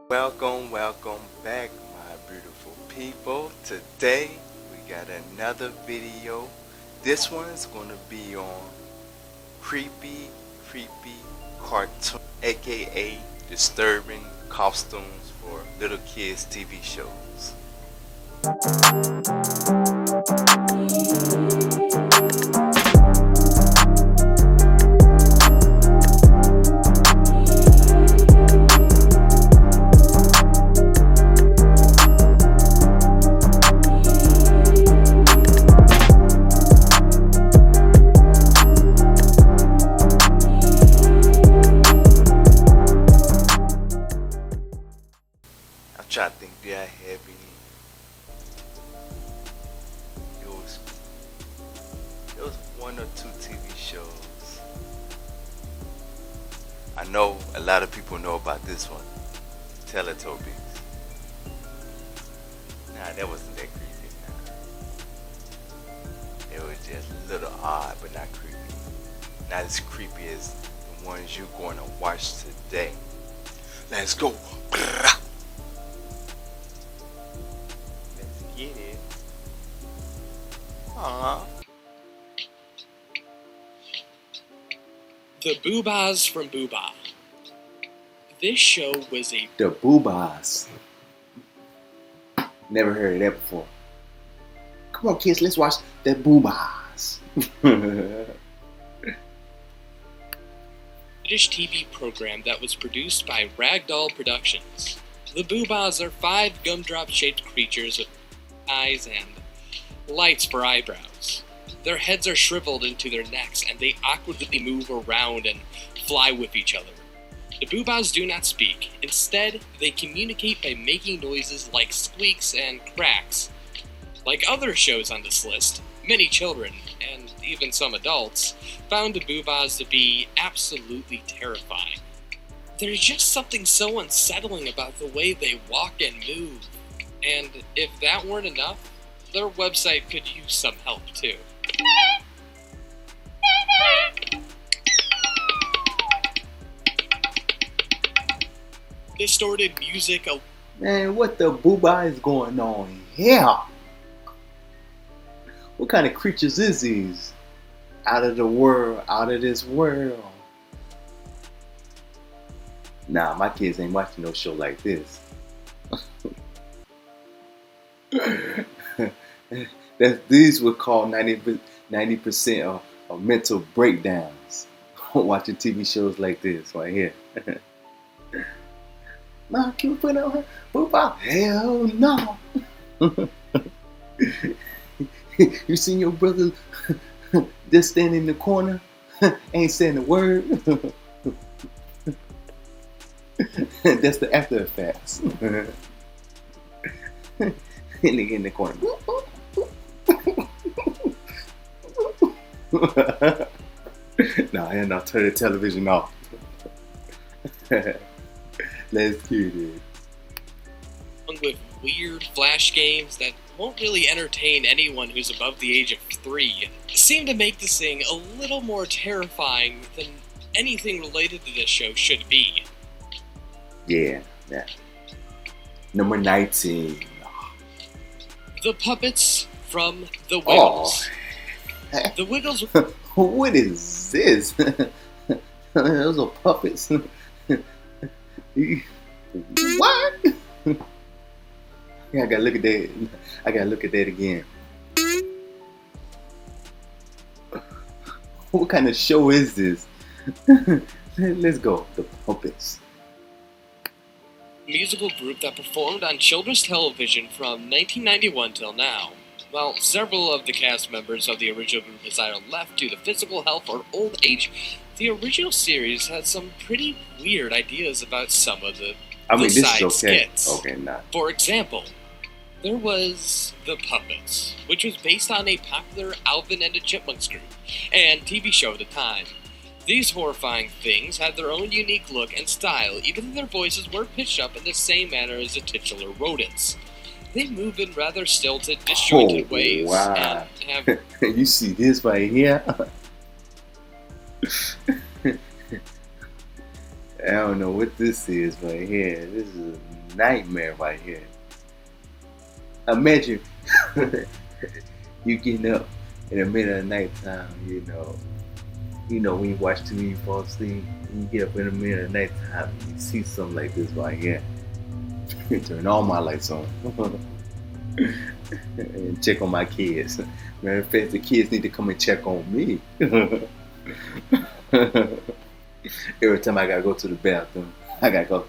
Welcome back, my beautiful people. Today we got another video. This one's gonna be on creepy cartoon, aka disturbing costumes for little kids TV shows. I'm trying to think, did I have any? It was one or two TV shows. I know a lot of people know about this one, Teletubbies. Nah, that wasn't that creepy. Nah. It was just a little odd, but not creepy. Not as creepy as the ones you're going to watch today. Let's go. Let's get it. Aww. The Bubbas from Boohbah. This show was a... The Bubbas. Never heard of that before. Come on, kids, let's watch the Bubbas. British TV program that was produced by Ragdoll Productions. The Bubbas are 5 gumdrop-shaped creatures with eyes and lights for eyebrows. Their heads are shriveled into their necks, and they awkwardly move around and fly with each other. The Bubbas do not speak. Instead, they communicate by making noises like squeaks and cracks. Like other shows on this list, many children, and even some adults, found the Bubbas to be absolutely terrifying. There's just something so unsettling about the way they walk and move. And if that weren't enough, their website could use some help too. Distorted music. Man, what the Bubbah is going on here? What kind of creatures is these? Out of the world, out of this world. Nah, my kids ain't watching no show like this. These would call 90% of mental breakdowns watching TV shows like this right here. Mom, can we put on her Boohbah? Hell no. You seen your brother just standing in the corner, ain't saying a word? That's the after effects. Nigga in the corner. No, turn the television off. Let's get it. With weird flash games that won't really entertain anyone who's above the age of 3, seem to make this thing a little more terrifying than anything related to this show should be. Yeah. Number 19. The puppets from the Wiggles. Oh. The Wiggles. What is this? Those are puppets. What? Yeah, I gotta look at that. I gotta look at that again. What kind of show is this? Let's go. The Puppets. Musical group that performed on children's television from 1991 till now. While several of the cast members of the original group has either left due to physical health or old age, the original series had some pretty weird ideas about some of the this side is okay. skits. Okay, nah. For example, there was The Puppets, which was based on a popular Alvin and the Chipmunks group and TV show at the time. These horrifying things had their own unique look and style, even though their voices were pitched up in the same manner as the titular rodents. They move in rather stilted, disjointed ways. Wow. And have... You see this right here? I don't know what this is right here. This is nightmare right here. Imagine you getting up in the middle of the nighttime, when you watch TV, you fall asleep, and you get up in the middle of the nighttime, you see something like this right here. Turn all my lights on. And check on my kids. Matter of fact, the kids need to come and check on me. Every time I gotta go to the bathroom, I gotta go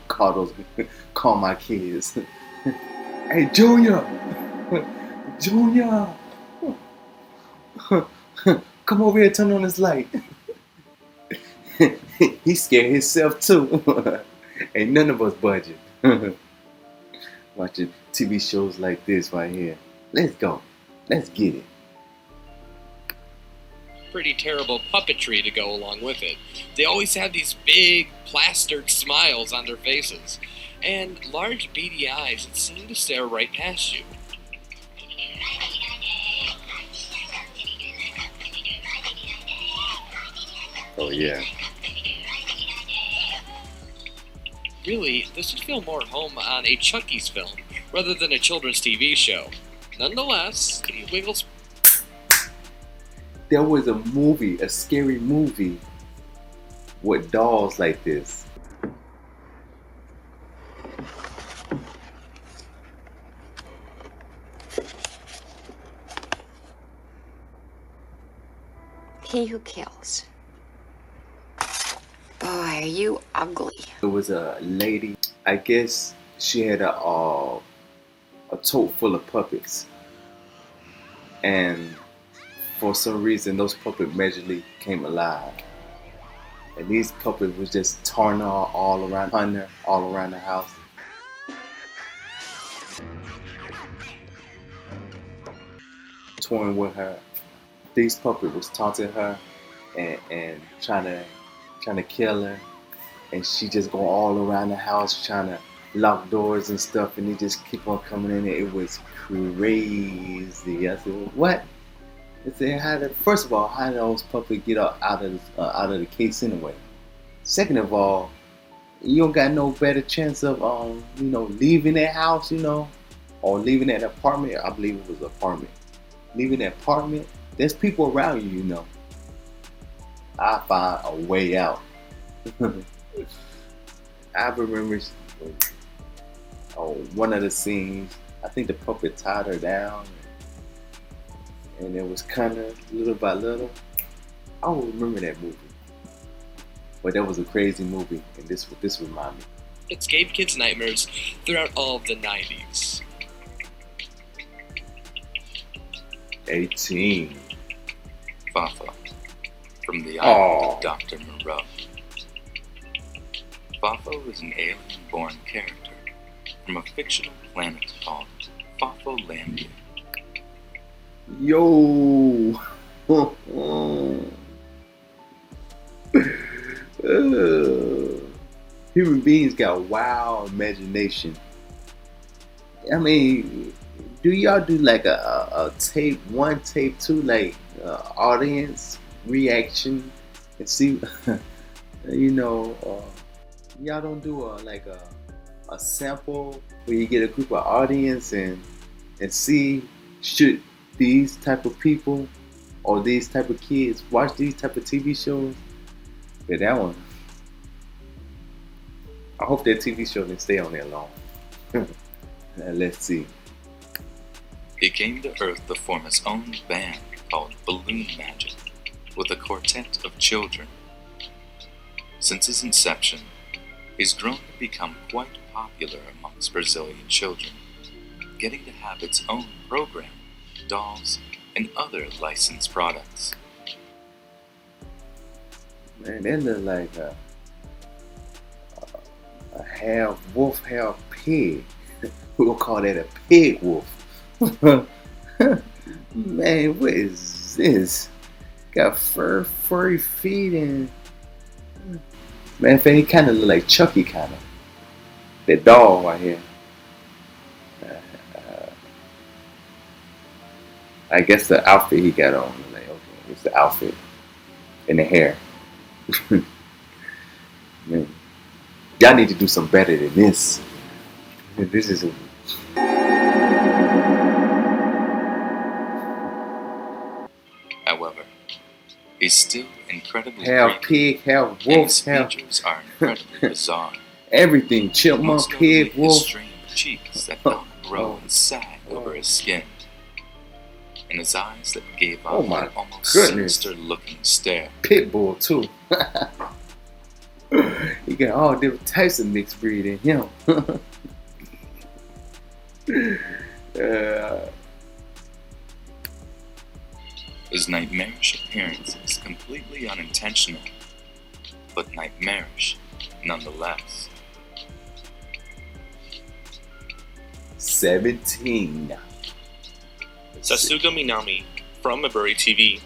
call my kids. Hey, Junior! Junior! Come over here and turn on this light. He scared himself too. Ain't none of us budget. Watching TV shows like this right here. Let's go. Let's get it. Pretty terrible puppetry to go along with it. They always have these big, plastered smiles on their faces, and large beady eyes that seem to stare right past you. Oh yeah. Really, this would feel more home on a Chucky's film rather than a children's TV show. Nonetheless, the Wiggles. There was a movie, a scary movie, with dolls like this. He who kills. Boy, are you ugly. There was a lady, I guess she had a tote full of puppets. And for some reason, those puppets magically came alive. And these puppets was just torn all around her, all around the house. Torn with her. These puppets was taunting her and trying to kill her. And she just go all around the house trying to lock doors and stuff, and they just keep on coming in. It was crazy. I said, what? I said, first of all, how did those puppets get out of the case anyway? Second of all, you don't got no better chance of leaving that house, or leaving that apartment. I believe it was an apartment. Leaving that apartment, there's people around you, I find a way out. I remember one of the scenes, I think the puppet tied her down, and it was kind of little by little. I don't remember that movie, but that was a crazy movie, and this reminded me. It gave kids nightmares throughout all of the 90s. 18. FOFAO, from the island of Dr. Moreau. FOFAO is an alien-born character from a fictional planet called FOFAOlandia. Yo! Human beings got wild imagination. I mean, do y'all do like a tape 1, tape 2, like audience reaction and see, y'all don't do a sample where you get a group of audience and see should these type of people or these type of kids watch these type of TV shows? Yeah, that one. I hope that TV show didn't stay on there long. Let's see. He came to Earth to form his own band called Balloon Magic with a quartet of children. Since his inception, he's grown to become quite popular amongst Brazilian children, getting to have its own program, dolls, and other licensed products. Man, that look like a half wolf, half pig. We'll call that a pig wolf. Man, what is this? Got furry feet and... Man, if he kind of look like Chucky, kind of. That dog right here. I guess the outfit he got on. Like, okay, it's the outfit and the hair. Man, y'all need to do some better than this. This is a However, he's still incredibly half creepy, pig, half and wolf, his half features are incredibly bizarre. everything. Chipmunk, Most notably, pig, his wolf. strange cheeks that don't grow and sag over his skin, and his eyes that gave Oh off my an almost goodness. sinister-looking stare. Pitbull too. He got all different types of mixed breed in him. His nightmarish appearance is completely unintentional, but nightmarish nonetheless. 17. Sasuga Minami from Miburi TV.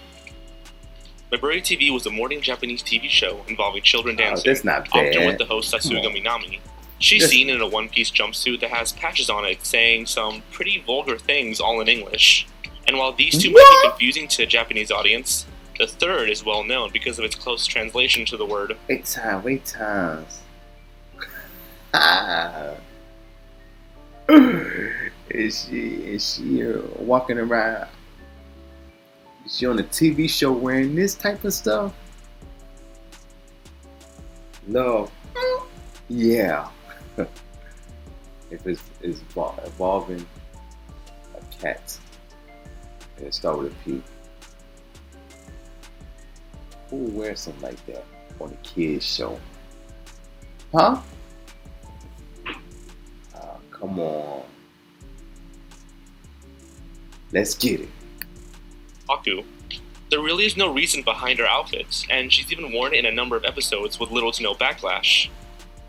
Miburi TV was a morning Japanese TV show involving children dancing, that's not bad. often with the host Sasuga Minami. She's seen in a one-piece jumpsuit that has patches on it saying some pretty vulgar things all in English. And while these two might be confusing to a Japanese audience, the third is well known because of its close translation to the word. Wait times. Is she walking around? Is she on a TV show wearing this type of stuff? No. Yeah. If it's involving a cat, and it start with a P. Who would wear something like that on a kid's show? Huh? Come on. Let's get it. Aku. There really is no reason behind her outfits, and she's even worn it in a number of episodes with little to no backlash.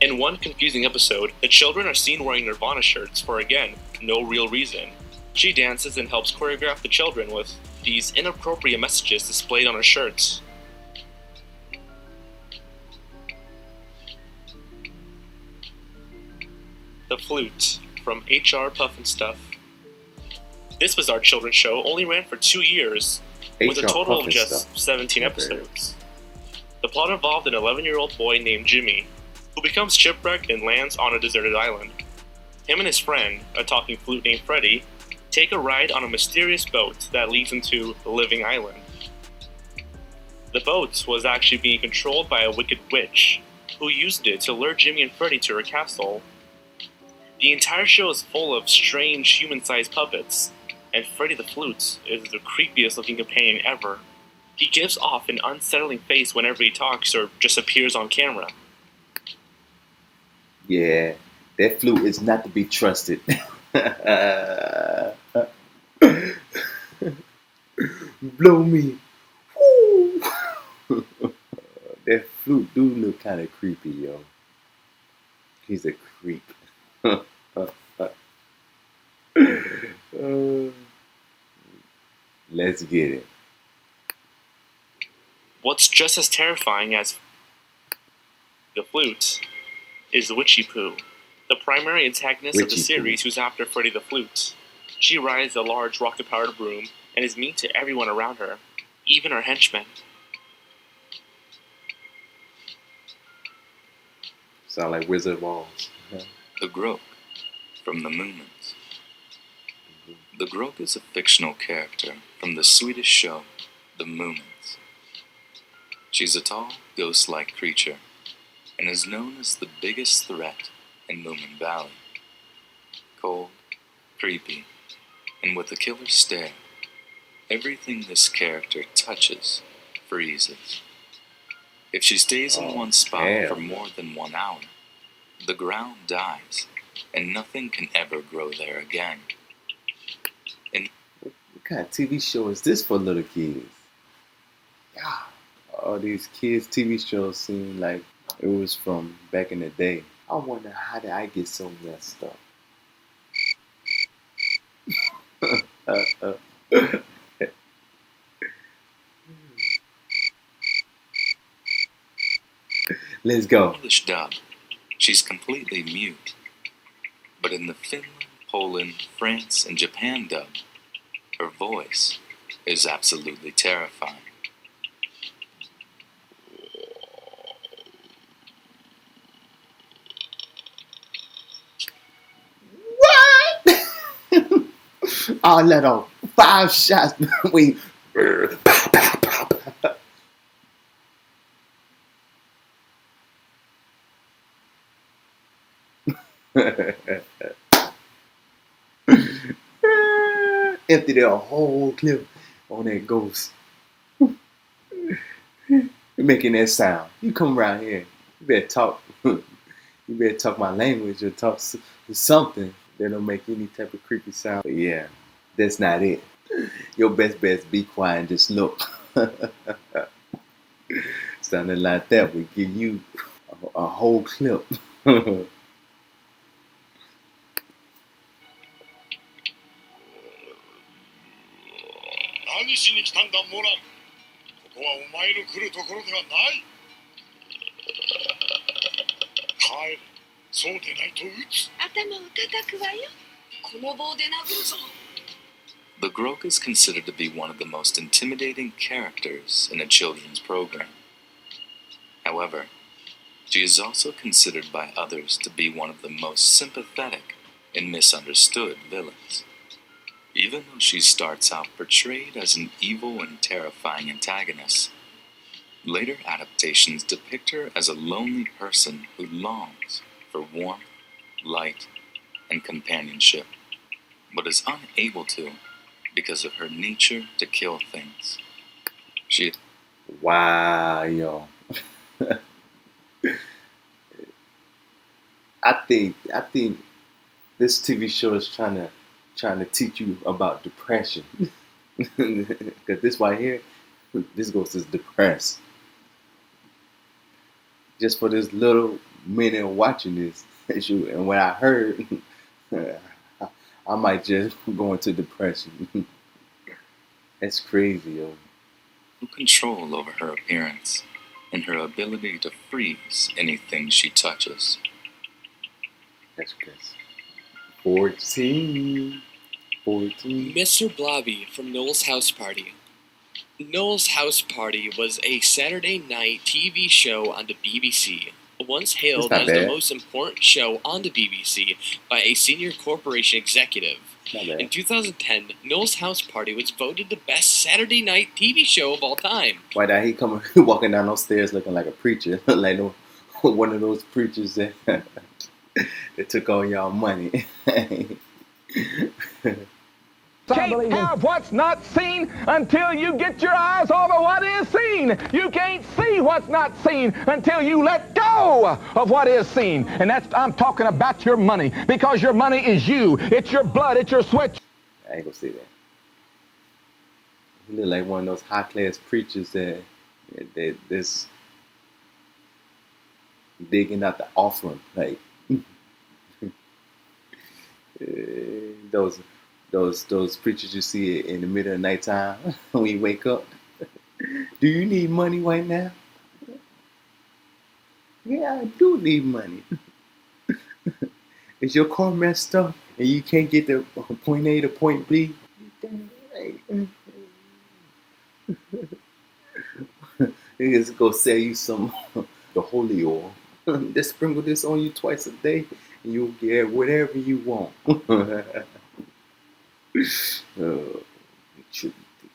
In one confusing episode, the children are seen wearing Nirvana shirts for, again, no real reason. She dances and helps choreograph the children with these inappropriate messages displayed on her shirts. The Flute from HR Pufnstuf. This bizarre children's show only ran for 2 years, with a total of just 17 episodes. The plot involved an 11-year-old boy named Jimmy, who becomes shipwrecked and lands on a deserted island. Him and his friend, a talking flute named Freddy, take a ride on a mysterious boat that leads them to the Living Island. The boat was actually being controlled by a wicked witch, who used it to lure Jimmy and Freddy to her castle. The entire show is full of strange human-sized puppets, and Freddy the Flute is the creepiest looking companion ever. He gives off an unsettling face whenever he talks or just appears on camera. Yeah, that flute is not to be trusted. Blow me. Woo. That flute do look kind of creepy, yo. He's a creep. Let's get it. What's just as terrifying as the Flute is Witchiepoo, the primary antagonist of the series who's after Freddy the Flute. She rides a large rocket-powered broom and is mean to everyone around her, even her henchmen. Sound like Wizard of Oz. The Grope from the Moomins. The Grope is a fictional character from the Swedish show The Moomins. She's a tall, ghost-like creature and is known as the biggest threat in Moomin Valley. Cold, creepy, and with a killer stare, everything this character touches freezes. If she stays in one spot for more than 1 hour, the ground dies, and nothing can ever grow there again. What kind of TV show is this for little kids? Yeah, all these kids' TV shows seem like it was from back in the day. I wonder how did I get so messed up? Let's go. English dub, she's completely mute. But in the Finland, Poland, France, and Japan dub, her voice is absolutely terrifying. I let off 5 shots. We emptied a whole clip on that ghost. Making that sound. You come around here, you better talk. You better talk my language or talk something that don't make any type of creepy sound. But yeah, that's not it. Your best bet is be quiet and just look. Sounding like that would give you a whole clip. 何しに来たんだモラン。ここはお前の来るところではない。帰れ。そうでないと撃つ。頭を叩くわよ。この棒で殴るぞ。The Grope is considered to be one of the most intimidating characters in a children's program. However, she is also considered by others to be one of the most sympathetic and misunderstood villains. Even though she starts out portrayed as an evil and terrifying antagonist, later adaptations depict her as a lonely person who longs for warmth, light, and companionship, but is unable to because of her nature to kill things. Wow, yo. I think this TV show is trying to teach you about depression. Because this right here, this ghost is depressed. Just for this little minute of watching this issue, and what I heard, I might just go into depression. That's crazy, yo. Control over her appearance and her ability to freeze anything she touches. That's crazy. 14. Mr. Blobby from Noel's House Party. Noel's House Party was a Saturday night TV show on the BBC, once hailed as the most important show on the BBC by a senior corporation executive. In 2010, Noel's House Party was voted the best Saturday night TV show of all time. Why did he come walking down those stairs looking like a preacher? Like one of those preachers that, that took all y'all money. Can't have what's not seen until you get your eyes over what is seen. You can't see what's not seen until you let go of what is seen. And I'm talking about your money, because your money is you. It's your blood, it's your sweat. I ain't gonna say that. He look like one of those high class preachers that that's digging out the offering, like those preachers you see in the middle of nighttime when you wake up. Do you need money right now? Yeah, I do need money. Is your car messed up and you can't get the point A to point B? They just go sell you some the holy oil. Just sprinkle this on you twice a day and you'll get whatever you want. It should be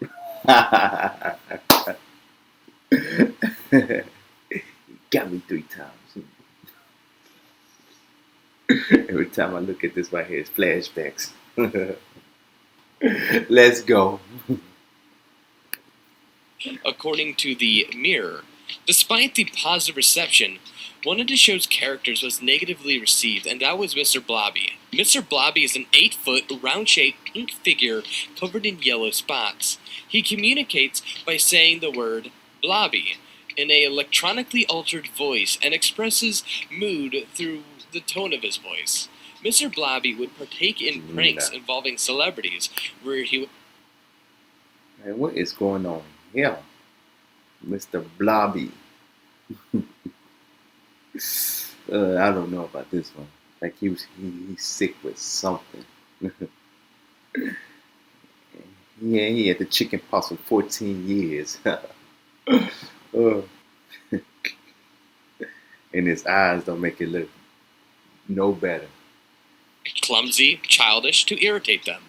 3 times. You got me 3 times. Every time I look at this right here, it's flashbacks. Let's go. According to the Mirror, despite the positive reception, one of the show's characters was negatively received, and that was Mr. Blobby. Mr. Blobby is an 8-foot, round-shaped pink figure covered in yellow spots. He communicates by saying the word Blobby in an electronically altered voice and expresses mood through the tone of his voice. Mr. Blobby would partake in pranks involving celebrities, where he would... Man, what is going on here? Mr. Blobby. I don't know about this one. Like he's sick with something. Yeah, he had the chicken pox for 14 years. And his eyes don't make it look no better. clumsy, childish, to irritate them.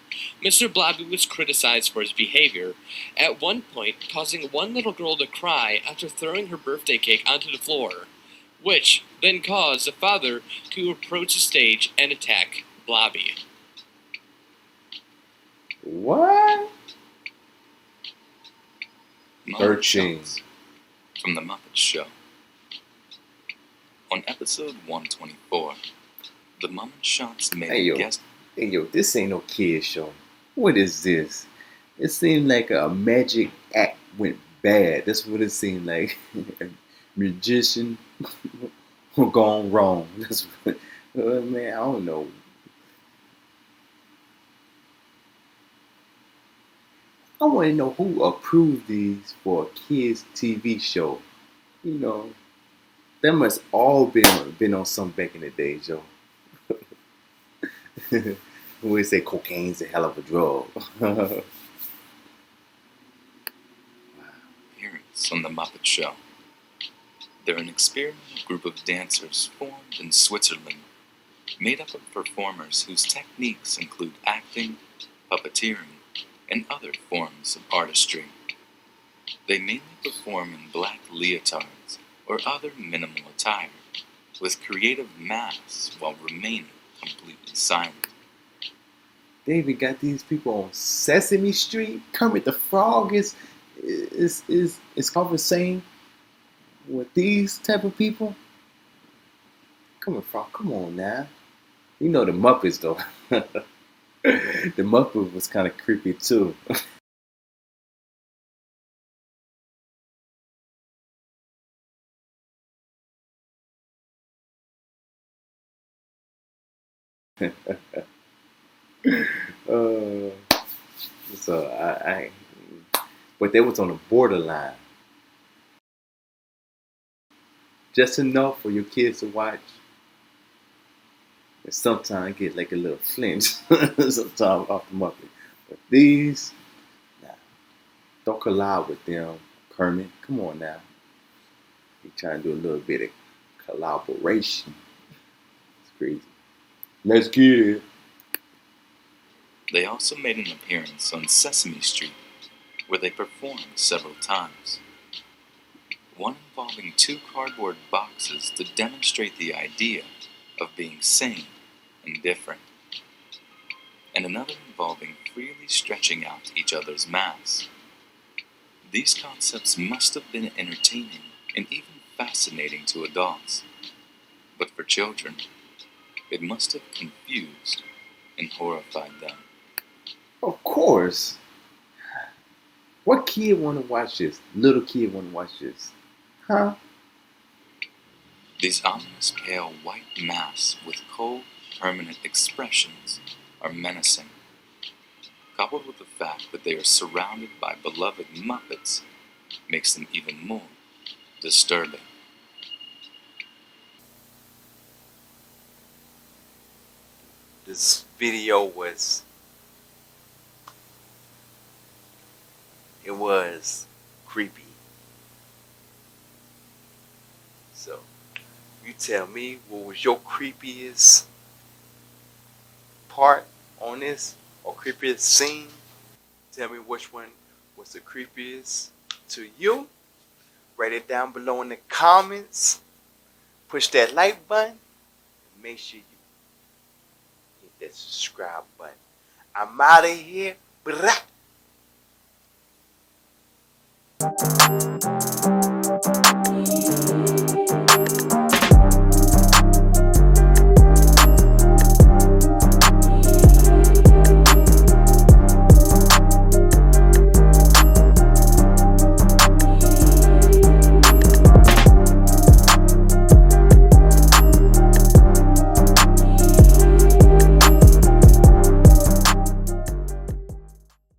Mr. Blobby was criticized for his behavior, at one point causing one little girl to cry after throwing her birthday cake onto the floor, which then caused the father to approach the stage and attack Blobby. What? Muppet 13. Shots from the Muppet Show. On episode 124, the Muppet Shots made a guest. Hey yo, this ain't no kid show. What is this? It seemed like a magic act went bad. That's what it seemed like. A magician gone wrong. That's what, man, I don't know. I want to know who approved these for a kids' TV show. You know, that must all been on some back in the day, Joe. We say cocaine's a hell of a drug. Appearance on the Muppet Show. They're an experimental group of dancers formed in Switzerland, made up of performers whose techniques include acting, puppeteering, and other forms of artistry. They mainly perform in black leotards or other minimal attire, with creative masks while remaining completely silent. They even got these people on Sesame Street. Kermit the Frog is conversing with these type of people. Kermit the Frog, come on now. You know the Muppets though. The Muppet was kind of creepy too. But they was on the borderline. Just enough for your kids to watch. And sometimes get like a little flinch. Sometimes off the Muppet. But these, nah, don't collide with them, Kermit. Come on now. You trying to do a little bit of collaboration. It's crazy. Let's get it. They also made an appearance on Sesame Street, where they performed several times. One involving 2 cardboard boxes to demonstrate the idea of being sane and different, and another involving freely stretching out each other's masks. These concepts must have been entertaining and even fascinating to adults, but for children, it must have confused and horrified them. Of course. What kid want to watch this? Little kid want to watch this? Huh? These ominous pale white masks with cold, permanent expressions are menacing, coupled with the fact that they are surrounded by beloved Muppets makes them even more disturbing. This video was creepy. So, you tell me what was your creepiest part on this, or creepiest scene? Tell me which one was the creepiest to you. Write it down below in the comments. Push that like button. And make sure you hit that subscribe button. I'm out of here. Blah.